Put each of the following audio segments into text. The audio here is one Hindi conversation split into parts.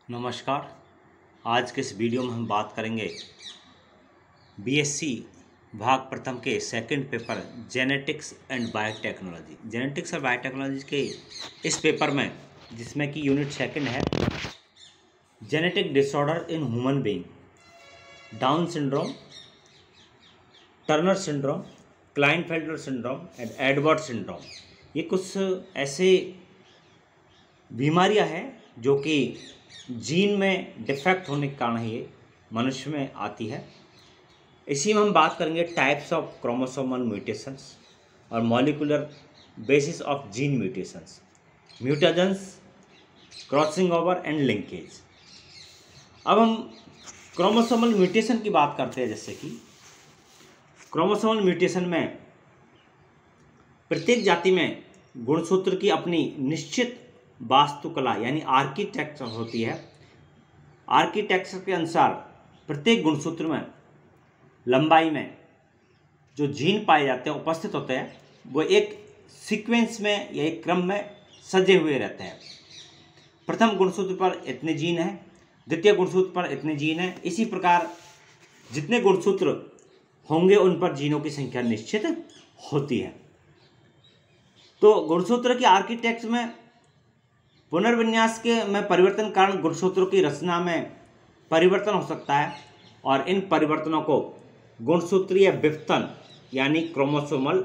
नमस्कार। आज के इस वीडियो में हम बात करेंगे बीएससी भाग प्रथम के second paper genetics and biotechnology. Genetics और बायोटेक्नोलॉजी के इस पेपर में, जिसमें कि यूनिट सेकंड है genetic disorder in human being, down syndrome, Turner syndrome, Klinefelter syndrome and Edward syndrome. ये कुछ ऐसे बीमारियां हैं जो कि जीन में डिफेक्ट होने के कारण ये मनुष्य में आती है। इसी में हम बात करेंगे टाइप्स ऑफ क्रोमोसोमल म्यूटेशंस और molecular basis of gene mutations, mutations, crossing over and linkage. अब हम क्रोमोसोमल म्यूटेशन की बात करते हैं। जैसे कि क्रोमोसोमल म्यूटेशन में प्रत्येक जाति में गुणसूत्र की अपनी निश्चित वास्तुकला यानी आर्किटेक्चर होती है। आर्किटेक्चर के अनुसार प्रत्येक गुणसूत्र में लंबाई में जो जीन पाए जाते हैं, उपस्थित होते हैं, वो एक सीक्वेंस में या एक क्रम में सजे हुए रहते हैं। प्रथम गुणसूत्र पर इतने जीन हैं, द्वितीय गुणसूत्र पर इतने जीन हैं। इसी प्रकार जितने गुणसूत्र होंगे उन पर जीनों की संख्या निश्चित होती है। तो गुणसूत्र की आर्किटेक्चर में पुनर्विन्यास के में परिवर्तन कारण गुणसूत्रों की रचना में परिवर्तन हो सकता है और इन परिवर्तनों को गुणसूत्रीय विवर्तन यानी क्रोमोसोमल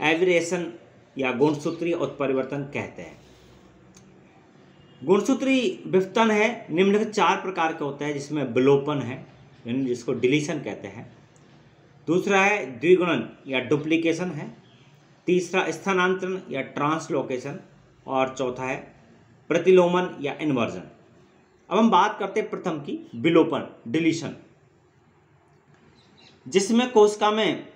एब्रेशन या गुणसूत्रीय उत्परिवर्तन कहते हैं। गुणसूत्रीय विवर्तन है निम्नलिखित 4 प्रकार के होते हैं, जिसमें विलोपन है यानी जिसको डिलीशन कहते हैं, दूसरा है द्विगुणन या डुप्लीकेशन है, तीसरा स्थानांतरण या ट्रांसलोकेशन और चौथा है प्रतिलोमन या इन्वर्जन। अब हम बात करते हैं प्रथम की, विलोपन, डिलीशन, जिसमें कोशिका में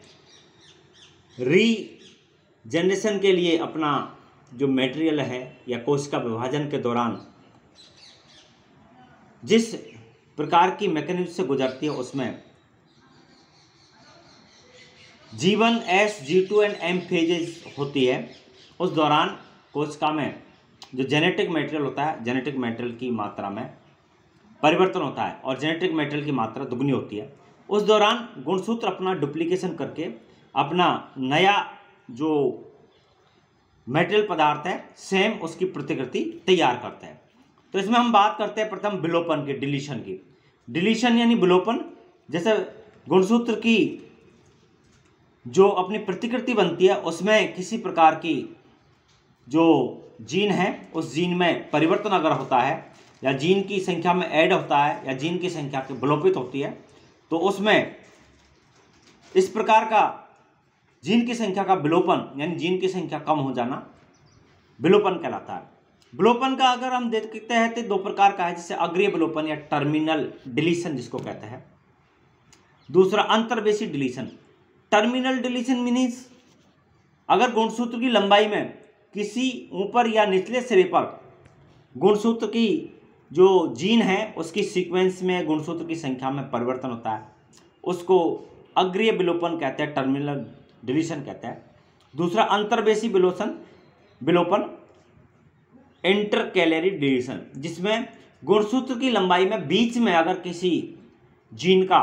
रीजनरेशन के लिए अपना जो मटेरियल है या कोशिका विभाजन के दौरान जिस प्रकार की मैकेनिज्म से गुजरती है उसमें G1, S, G2 and M phases होती है। उस दौरान कोशिका में जो जेनेटिक मटेरियल होता है, जेनेटिक मटेरियल की मात्रा में परिवर्तन होता है और जेनेटिक मटेरियल की मात्रा दुगनी होती है। उस दौरान गुणसूत्र अपना डुप्लीकेशन करके अपना नया जो मटेरियल पदार्थ है सेम उसकी प्रतिकृति तैयार करता है। तो इसमें हम बात करते हैं प्रथम विलोपन की, डिलीशन की। डिलीशन यानी विलोपन, जैसे गुणसूत्र की जो अपनी प्रतिकृति बनती है उसमें किसी प्रकार की जो जीन है उस जीन में परिवर्तन अगर होता है या जीन की संख्या में ऐड होता है या जीन की संख्या की विलोपित होती है, तो उसमें इस प्रकार का जीन की संख्या का विलोपन यानी जीन की संख्या कम हो जाना विलोपन कहलाता है। विलोपन का अगर हम देखते हैं तो 2 प्रकार का है, जैसे अग्रीय विलोपन या टर्मिनल डिलीशन जिसको कहते हैं, दूसरा अंतर्वेशी डिलीशन। टर्मिनल डिलीशन मीन्स अगर गुणसूत्र की लंबाई में किसी ऊपर या निचले सिरे पर गुणसूत्र की जो जीन है उसकी सीक्वेंस में गुणसूत्र की संख्या में परिवर्तन होता है, उसको अग्रीय विलोपन कहते हैं, टर्मिनल डिलीशन कहते हैं। दूसरा अंतर्वेशी विलोपन इंटरकैलरी डिलीशन, जिसमें गुणसूत्र की लंबाई में बीच में अगर किसी जीन का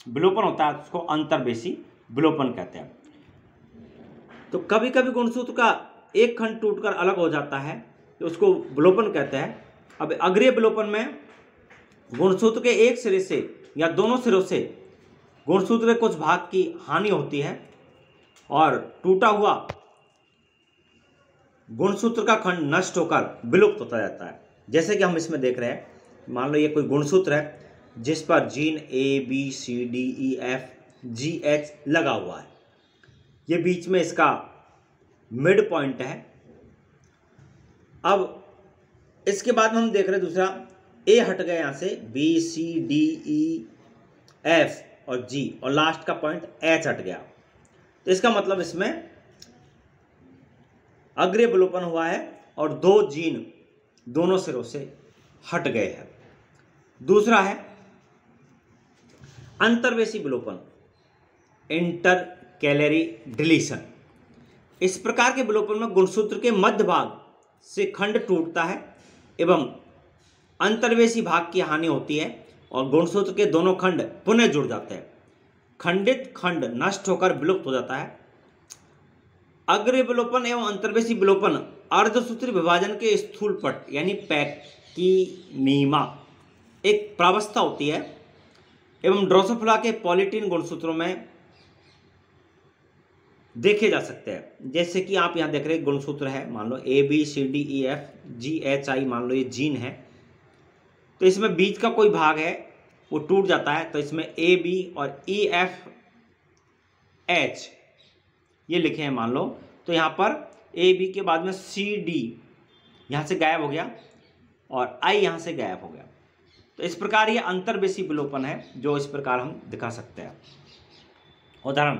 विलोपन होता है उसको अंतर्वेशी विलोपन कहते हैं। तो कभी कभी गुणसूत्र का एक खंड टूटकर अलग हो जाता है तो उसको विलोपन कहते हैं। अब अग्रीय विलोपन में गुणसूत्र के एक सिरे से या दोनों सिरों से गुणसूत्र के कुछ भाग की हानि होती है और टूटा हुआ गुणसूत्र का खंड नष्ट होकर विलुप्त होता जाता है। जैसे कि हम इसमें देख रहे हैं, मान लो ये कोई गुणसूत्र है जिस पर जीन ABCDEFGH लगा हुआ है, ये बीच में इसका मिड पॉइंट है। अब इसके बाद में हम देख रहे हैं दूसरा A हट गया यहाँ से, BCDEF और G और लास्ट का पॉइंट H हट गया। तो इसका मतलब इसमें अग्रीय विलोपन हुआ है और 2 जीन दोनों सिरों से हट गए हैं। दूसरा है अंतर्वेशी विलोपन, इंटरकैलरी डिलीशन। इस प्रकार के विलोपन में गुणसूत्र के मध्य भाग से खंड टूटता है एवं अंतर्वेशी भाग की हानि होती है और गुणसूत्र के दोनों खंड पुनः जुड़ जाते हैं। खंडित खंड नष्ट होकर विलुप्त हो जाता है। अग्र विलोपन एवं अंतर्वेशी विलोपन अर्धसूत्री विभाजन के स्थूल पट यानी पैकिमीमा एक प्रावस्था होती है एवं ड्रोसोफिला के पॉलीटीन गुणसूत्रों में देखे जा सकते हैं। जैसे कि आप यहाँ देख रहे हैं गुणसूत्र है, मान लो ABCDEFGHI, मान लो ये जीन है, तो इसमें बीच का कोई भाग है वो टूट जाता है, तो इसमें AB और EFH ये लिखे हैं मान लो, तो यहाँ पर AB के बाद में CD यहाँ से गायब हो गया और I यहाँ से गायब हो गया। तो इस प्रकार ये अंतर्वेशी विलोपन है जो इस प्रकार हम दिखा सकते हैं। उदाहरण,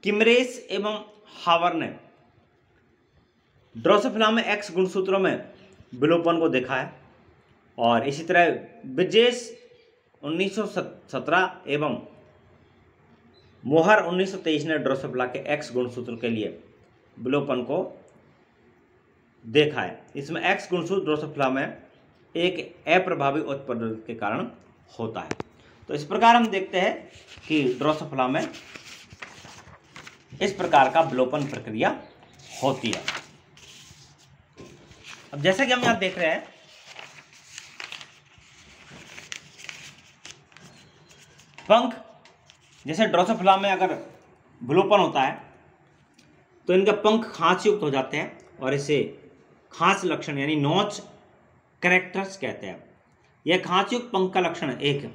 किमरेस एवं हावर ने ड्रोसोफिला में X गुणसूत्रों में विलोपन को देखा है और इसी तरह ब्रिजेश 1917 एवं मोहर 1923 ने ड्रोसोफिला के X गुणसूत्र के लिए विलोपन को देखा है। इसमें X गुणसूत्र ड्रोसोफिला में एक अप्रभावी उत्परिवर्तन के कारण होता है। तो इस प्रकार हम देखते हैं कि ड्रोसोफिला में इस प्रकार का विलोपन प्रक्रिया होती है। अब जैसा कि हम यहां देख रहे हैं, पंख, जैसे ड्रोसोफिला में अगर विलोपन होता है तो इनके पंख खांच युक्त हो जाते हैं और इसे खांच लक्षण यानी नॉच कैरेक्टर्स कहते हैं। यह खांच युक्त पंख का लक्षण एक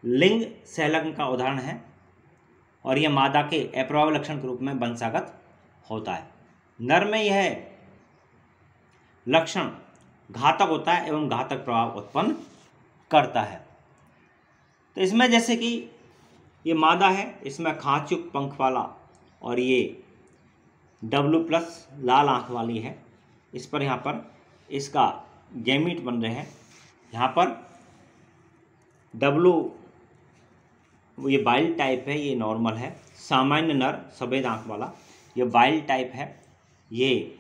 लिंग संलग्न का उदाहरण है और यह मादा के अप्रभावी लक्षण के रूप में वंशागत होता है। नर में यह लक्षण घातक होता है एवं घातक प्रभाव उत्पन्न करता है। तो इसमें जैसे कि ये मादा है, इसमें खांच युक्त पंख वाला और ये W+ लाल आंख वाली है, इस पर यहाँ पर इसका गैमीट बन रहे हैं। यहाँ पर W ये वाइल्ड टाइप है, ये नॉर्मल है। सामान्य नर सफ़ेद आंख वाला ये वाइल्ड टाइप है, ये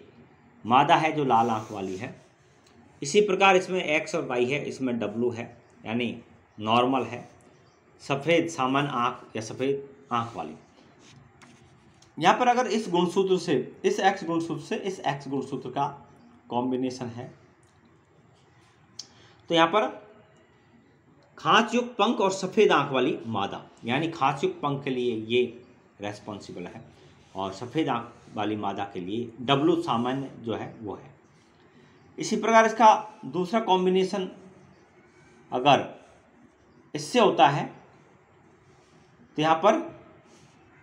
मादा है जो लाल आंख वाली है। इसी प्रकार इसमें X और Y है, इसमें W है यानी नॉर्मल है, सफ़ेद सामान्य आंख या सफ़ेद आंख वाली। यहाँ पर अगर इस गुणसूत्र से इस X गुणसूत्र से इस X गुणसूत्र का कॉम्बिनेशन है तो यहाँ पर खांच युक्त पंख और सफ़ेद आंख वाली मादा, यानी खांच युक्त पंख के लिए ये रेस्पॉन्सिबल है और सफ़ेद आंख वाली मादा के लिए W सामान्य जो है वो है। इसी प्रकार इसका दूसरा कॉम्बिनेशन अगर इससे होता है तो यहाँ पर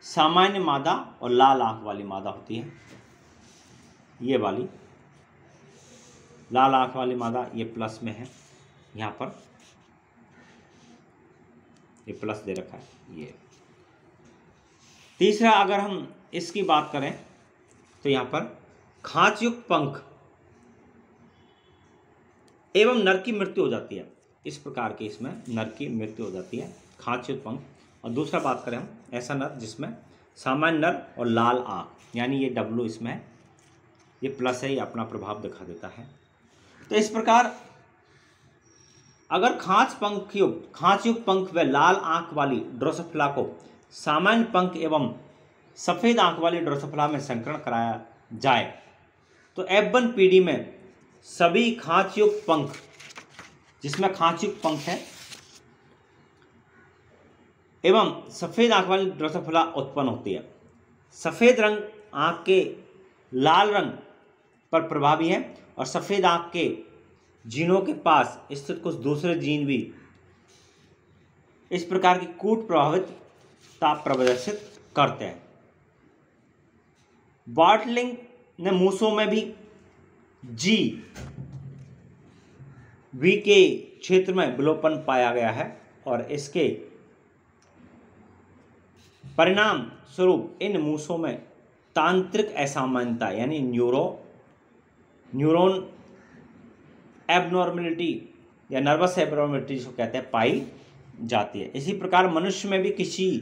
सामान्य मादा और लाल आंख वाली मादा होती है। ये वाली लाल आंख वाली मादा ये प्लस में है, यहाँ पर ये प्लस दे रखा है। ये तीसरा अगर हम इसकी बात करें तो यहाँ पर खांच युक्त पंख एवं नर की मृत्यु हो जाती है। इस प्रकार के इसमें नर की मृत्यु हो जाती है, खांच युक्त पंख। और दूसरा बात करें हम ऐसा नर जिसमें सामान्य नर और लाल आंख, यानी ये W इसमें ये प्लस है, ये अपना प्रभाव दिखा देता है। तो इस प्रकार अगर खांच युक्त पंख व लाल आंख वाली ड्रोसोफिला को सामान्य पंख एवं सफ़ेद आंख वाली ड्रोसोफिला में संकरण कराया जाए तो F1 पीढ़ी में सभी खांच युक्त पंख, जिसमें खांच युक्त पंख है एवं सफ़ेद आंख वाली ड्रोसोफिला उत्पन्न होती है। सफ़ेद रंग आंख के लाल रंग पर प्रभावी है और सफ़ेद आंख के जीनों के पास स्थित कुछ दूसरे जीन भी इस प्रकार की कूट प्रभावितता प्रदर्शित करते हैं। बार्टलिंग ने मूसों में भी GV के क्षेत्र में विलोपन पाया गया है और इसके परिणाम स्वरूप इन मूसों में तांत्रिक असामान्यता यानी न्यूरॉन एबनॉर्मेलिटी या नर्वस एबनॉर्मेलिटी जिसको कहते हैं पाई जाती है। इसी प्रकार मनुष्य में भी किसी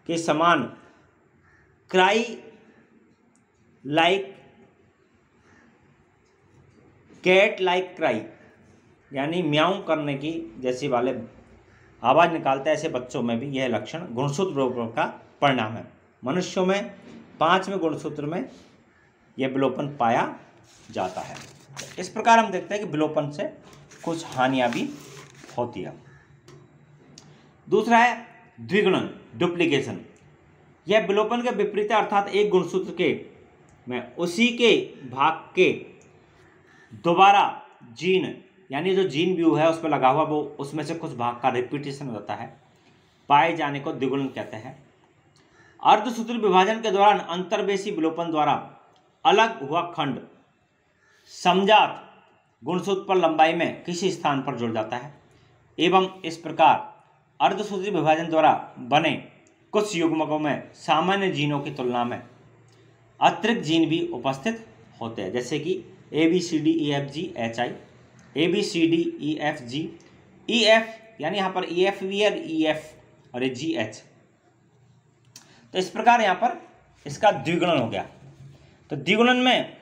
के समान cry like cat like cry, यानी म्याऊं करने की जैसी वाले आवाज़ निकालता है, ऐसे बच्चों में भी यह लक्षण गुणसूत्र विलोपन का परिणाम है। मनुष्यों में 5वें गुणसूत्र में यह विलोपन पाया जाता है। इस प्रकार हम देखते हैं कि विलोपन से कुछ हानियां भी होती है। दूसरा है द्विगुणन, डुप्लीकेशन। यह विलोपन के विपरीत है, अर्थात एक गुणसूत्र के में उसी के भाग के दोबारा जीन, यानी जो जीन व्यू है उस पर लगा हुआ वो उसमें से कुछ भाग का रिपीटेशन होता है, पाए जाने को द्विगुणन कहते हैं। अर्धसूत्री विभाजन के दौरान अंतर्वेशी विलोपन द्वारा अलग हुआ खंड समजात गुणसूत्र पर लंबाई में किसी स्थान पर जुड़ जाता है एवं इस प्रकार अर्धसूत्री विभाजन द्वारा बने कुछ युग्मकों में सामान्य जीनों की तुलना में अतिरिक्त जीन भी उपस्थित होते हैं, जैसे कि ABCDEFGHI, ABCDEFG, EF, यानी यहाँ पर EF भी है, EF और ये GH। तो इस प्रकार यहाँ पर इसका द्विगुणन हो गया। तो द्विगुणन में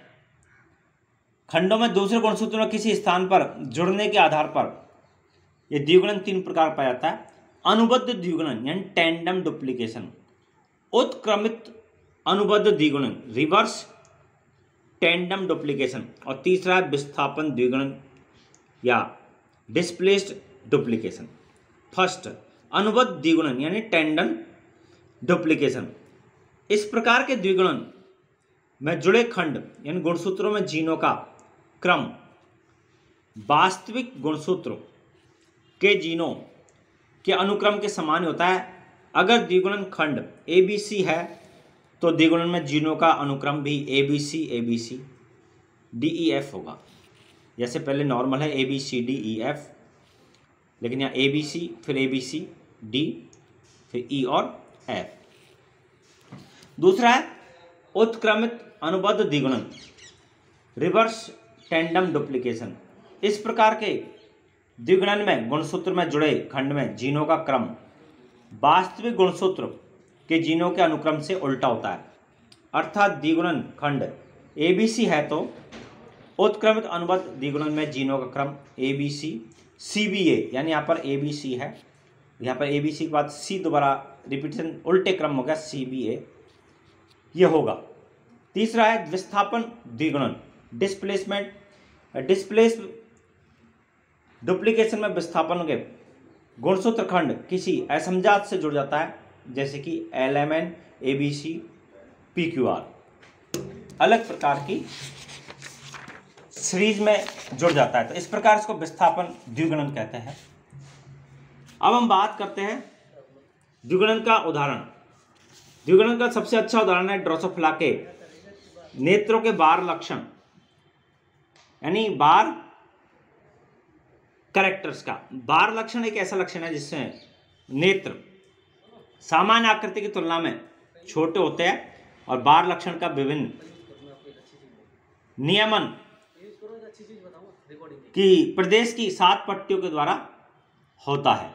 खंडों में दूसरे गुणसूत्र में किसी स्थान पर जुड़ने के आधार पर यह द्विगुणन 3 प्रकार पाया जाता है। अनुबद्ध द्विगुणन यानी टेंडम डुप्लीकेशन, उत्क्रमित अनुबद्ध द्विगुणन रिवर्स टेंडम डुप्लीकेशन, और तीसरा विस्थापन द्विगुणन या डिस्प्लेस्ड डुप्लीकेशन। फर्स्ट, अनुबद्ध द्विगुणन यानी टेंडम डुप्लीकेशन। इस प्रकार के द्विगुणन में जुड़े खंड यानी गुणसूत्रों में जीनों का क्रम वास्तविक गुणसूत्र के जीनों के अनुक्रम के समान होता है। अगर द्विगुणन खंड ABC है तो द्विगुणन में जीनों का अनुक्रम भी ABC DEF होगा। जैसे पहले नॉर्मल है ABCDEF, लेकिन यहाँ ABC फिर ABCD फिर E और F। दूसरा है उत्क्रमित अनुबद्ध द्विगुणन रिवर्स टेंडम डुप्लीकेशन। इस प्रकार के द्विगुणन में गुणसूत्र में जुड़े खंड में जीनों का क्रम वास्तविक गुणसूत्र के जीनों के अनुक्रम से उल्टा होता है, अर्थात द्विगुणन खंड ABC है तो उत्क्रमित अनुबद्ध द्विगुणन में जीनों का क्रम ABC CBA, यानी यहाँ पर ABC है, यहाँ पर ABC के बाद C दोबारा रिपीटेशन उल्टे क्रम हो गया CBA, ये होगा। तीसरा है विस्थापन द्विगुणन डिस्प्लेस डुप्लीकेशन में विस्थापन के गुणसूत्र खंड किसी असमजात से जुड़ जाता है, जैसे कि LMN ABC PQR, अलग प्रकार की सीरीज में जुड़ जाता है, तो इस प्रकार इसको विस्थापन द्विगुणन कहते हैं। अब हम बात करते हैं द्विगुणन का उदाहरण। द्विगुणन का सबसे अच्छा उदाहरण है ड्रोसोफिला के नेत्रों के बार लक्षण, यानी बार कैरेक्टर्स का। बार लक्षण एक ऐसा लक्षण है जिसमें नेत्र सामान्य आकृति की तुलना में छोटे होते हैं और बार लक्षण का विभिन्न नियमन की प्रदेश की 7 पट्टियों के द्वारा होता है।